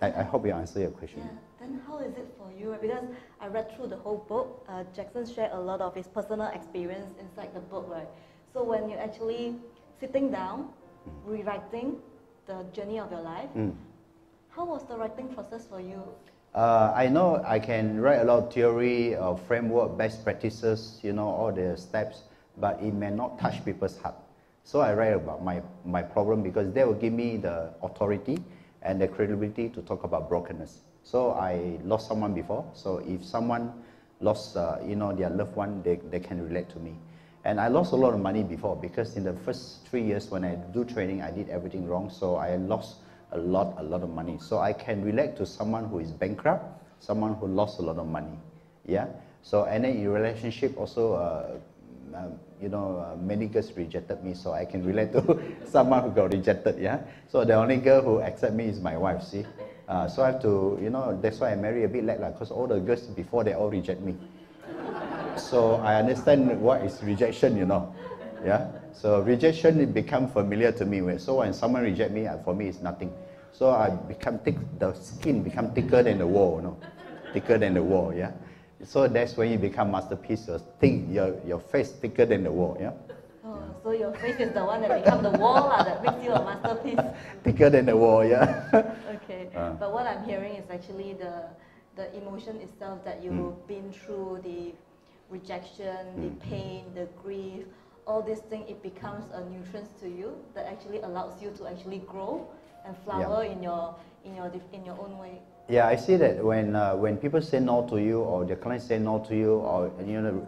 I hope you answer your question. Yeah. Then how is it for you? Because I read through the whole book. Jackson shared a lot of his personal experience inside the book, right? So when you're actually sitting down, rewriting the journey of your life, how was the writing process for you? I know I can write a lot of theory, framework, best practices, you know, all the steps, but it may not touch people's heart. So I write about my problem because they will give me the authority and the credibility to talk about brokenness. So I lost someone before, so if someone lost you know, their loved one, they can relate to me. And I lost a lot of money before because in the first 3 years when I do training, I did everything wrong, so I lost a lot of money. So I can relate to someone who is bankrupt, someone who lost a lot of money. Yeah. So and then in relationship also, you know, many girls rejected me, so I can relate to someone who got rejected. Yeah. So the only girl who accept me is my wife. See. So I have to, you know, that's why I marry a bit late, like, because all the girls before they all reject me. So I understand what is rejection, you know. Yeah. So rejection it become familiar to me. So when someone reject me, for me it's nothing. So I become thick. The skin become thicker than the wall, you know, thicker than the wall. Yeah. So that's when you become masterpiece. Your face thicker than the wall. Yeah. Oh, so your face is the one that become the wall that makes you a masterpiece. Thicker than the wall. Yeah. Okay. But what I'm hearing is actually the emotion itself that you've been through, the rejection, the pain, the grief, all these things, it becomes a nutrient to you that actually allows you to actually grow and flower in your own way. Yeah, I see that when people say no to you, or the clients say no to you, or you know,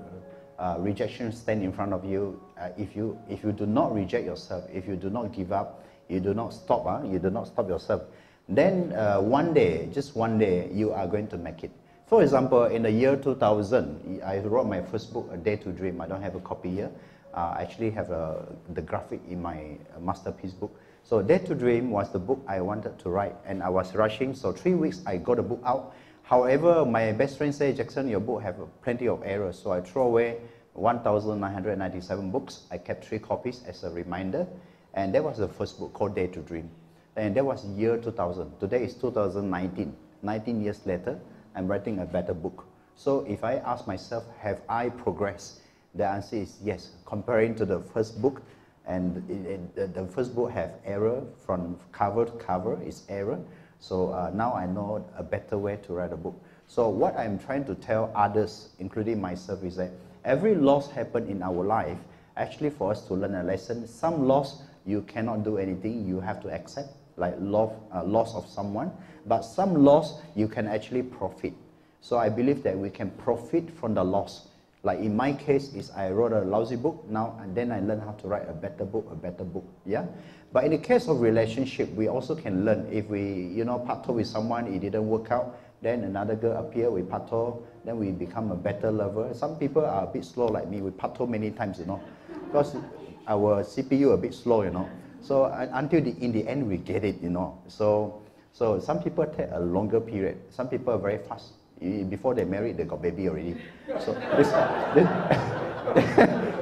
rejection stand in front of you. If you do not reject yourself, if you do not give up, you do not stop. You do not stop yourself. Then one day, just one day, you are going to make it. For example, in the year 2000, I wrote my first book, A Day to Dream. I don't have a copy here. I actually have the graphic in my masterpiece book. So Day to Dream was the book I wanted to write, and I was rushing. So 3 weeks, I got the book out. However, my best friend said, Jackson, your book have plenty of errors. So I throw away 1,997 books. I kept 3 copies as a reminder. And that was the first book called Day to Dream. And that was year 2000. Today is 2019. 19 years later, I'm writing a better book. So if I ask myself, have I progressed? The answer is yes. Comparing to the first book, and the first book have error from cover to cover, is error. So now I know a better way to write a book. So what I'm trying to tell others, including myself, is that every loss happen in our life, actually for us to learn a lesson. Some loss, you cannot do anything, you have to accept, like loss of someone. But some loss, you can actually profit. So I believe that we can profit from the loss. Like in my case, is I wrote a lousy book now, and then I learned how to write a better book, yeah? But in the case of relationship, we also can learn. If we, you know, partner with someone, it didn't work out, then another girl appear, we partner, then we become a better lover. Some people are a bit slow like me, we partner many times, you know, because our CPU a bit slow, you know. So until in the end, we get it, you know. So some people take a longer period. Some people are very fast. Before they married, they got baby already. So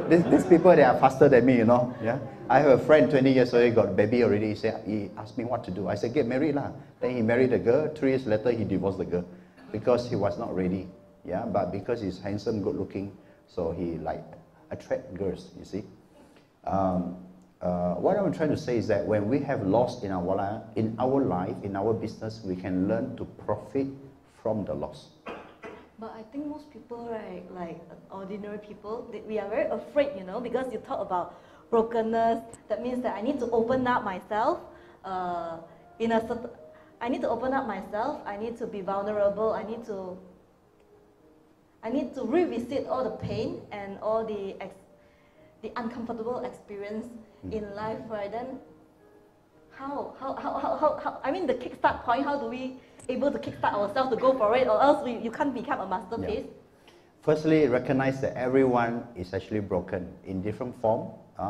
these people, they are faster than me, you know. Yeah. I have a friend 20 years old, got baby already. He asked me what to do. I said, get married lah. Then he married the girl. 3 years later, he divorced the girl because he was not ready. Yeah. But because he's handsome, good looking, so he like attract girls. You see. What I'm trying to say is that when we have loss in our life, in our business, we can learn to profit from the loss. But I think most people, right, like ordinary people, we are very afraid, you know, because you talk about brokenness. That means that I need to open up myself. I need to open up myself. I need to be vulnerable. I need to revisit all the pain and all the uncomfortable experience in life, right? Then how? I mean, the kickstart point. How do we able to kickstart ourselves to go for it, or else you can't become a masterpiece? Yeah. Firstly, recognize that everyone is actually broken in different form.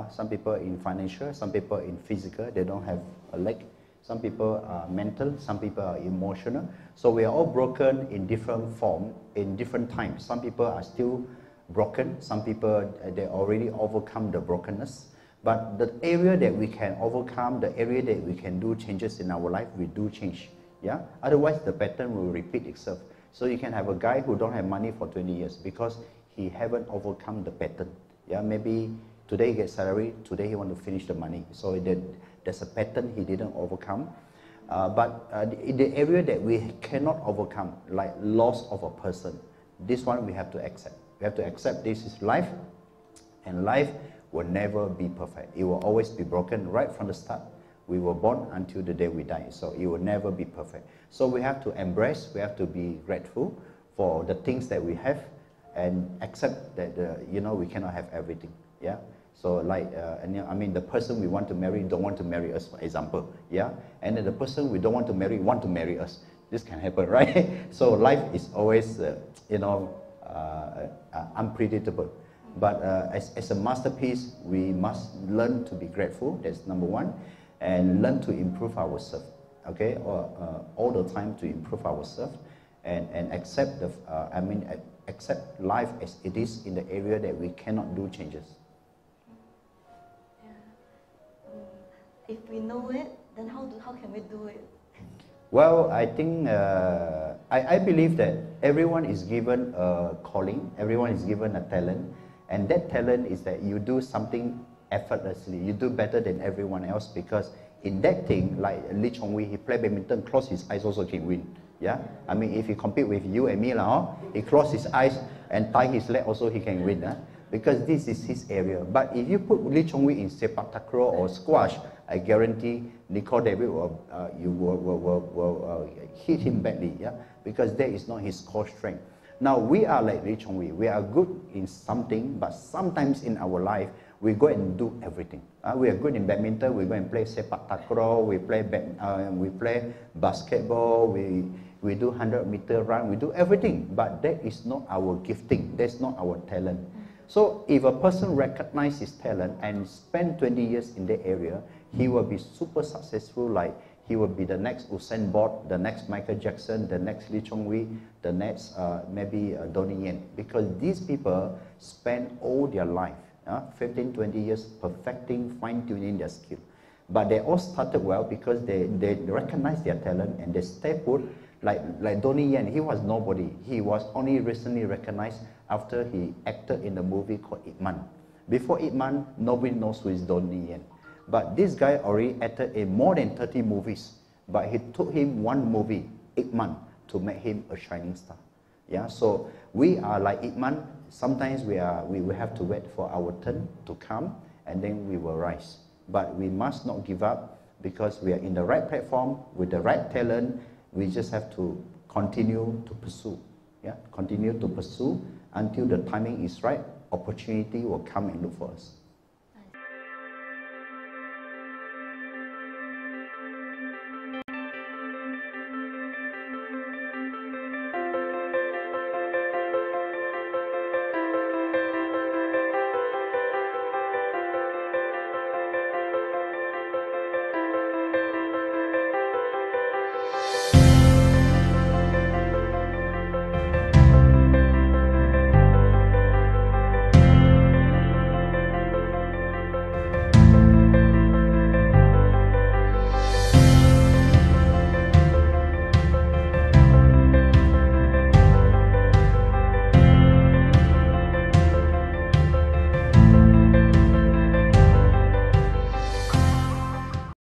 Some people in financial, some people in physical, they don't have a leg. Some people are mental, some people are emotional. So we are all broken in different form, in different times. Some people are still broken, some people, they already overcome the brokenness. But the area that we can overcome, the area that we can do changes in our life, we do change. Yeah, otherwise the pattern will repeat itself. So you can have a guy who don't have money for 20 years because he haven't overcome the pattern. Yeah, maybe today he gets salary, today he want to finish the money. So there's a pattern he didn't overcome. But in the area that we cannot overcome, like loss of a person, this one we have to accept. We have to accept this is life, and life will never be perfect. It will always be broken right from the start. We were born until the day we die, so it will never be perfect. So we have to embrace, we have to be grateful for the things that we have, and accept that we cannot have everything. Yeah. So like, I mean, the person we want to marry don't want to marry us, for example. Yeah. And then the person we don't want to marry want to marry us. This can happen, right? So life is always, unpredictable. But as a masterpiece, we must learn to be grateful. That's number one, and learn to improve ourselves. Okay, all the time to improve ourselves, and accept accept life as it is in the area that we cannot do changes. If we know it, then how can we do it? Well, I think I believe that everyone is given a calling, everyone is given a talent, and that talent is that you do something effortlessly. You do better than everyone else because in that thing, like Lee Chong-wei, he play badminton, close his eyes also can win. Yeah, I mean if he compete with you and me he close his eyes and tie his leg also he can win. Because this is his area. But if you put Lee Chong-wei in sepak takraw or squash, I guarantee Nicole David will hit him badly. Yeah, because that is not his core strength. Now we are like Lee Chong-wei. We are good in something, but sometimes in our life we go and do everything. We are good in badminton. We go and play sepak takraw. We play basketball. We do 100-meter run. We do everything, but that is not our gifting. That's not our talent. So if a person recognizes his talent and spend 20 years in that area, he will be super successful. Like he will be the next Usain Bolt, the next Michael Jackson, the next Lee Chong-wei, the next maybe Donnie Yen. Because these people spend all their life, 15, 20 years perfecting, fine-tuning their skill. But they all started well because they recognize their talent and they stay put. Like Donnie Yen, he was nobody. He was only recently recognized after he acted in a movie called Ip Man. Before Ip Man, nobody knows who is Donnie Yen. But this guy already acted in more than 30 movies. But it took him one movie, Ip Man, to make him a shining star. Yeah, so we are like Ip Man. Sometimes we have to wait for our turn to come, and then we will rise. But we must not give up because we are in the right platform with the right talent. We just have to continue to pursue. Yeah, continue to pursue until the timing is right. Opportunity will come and look for us.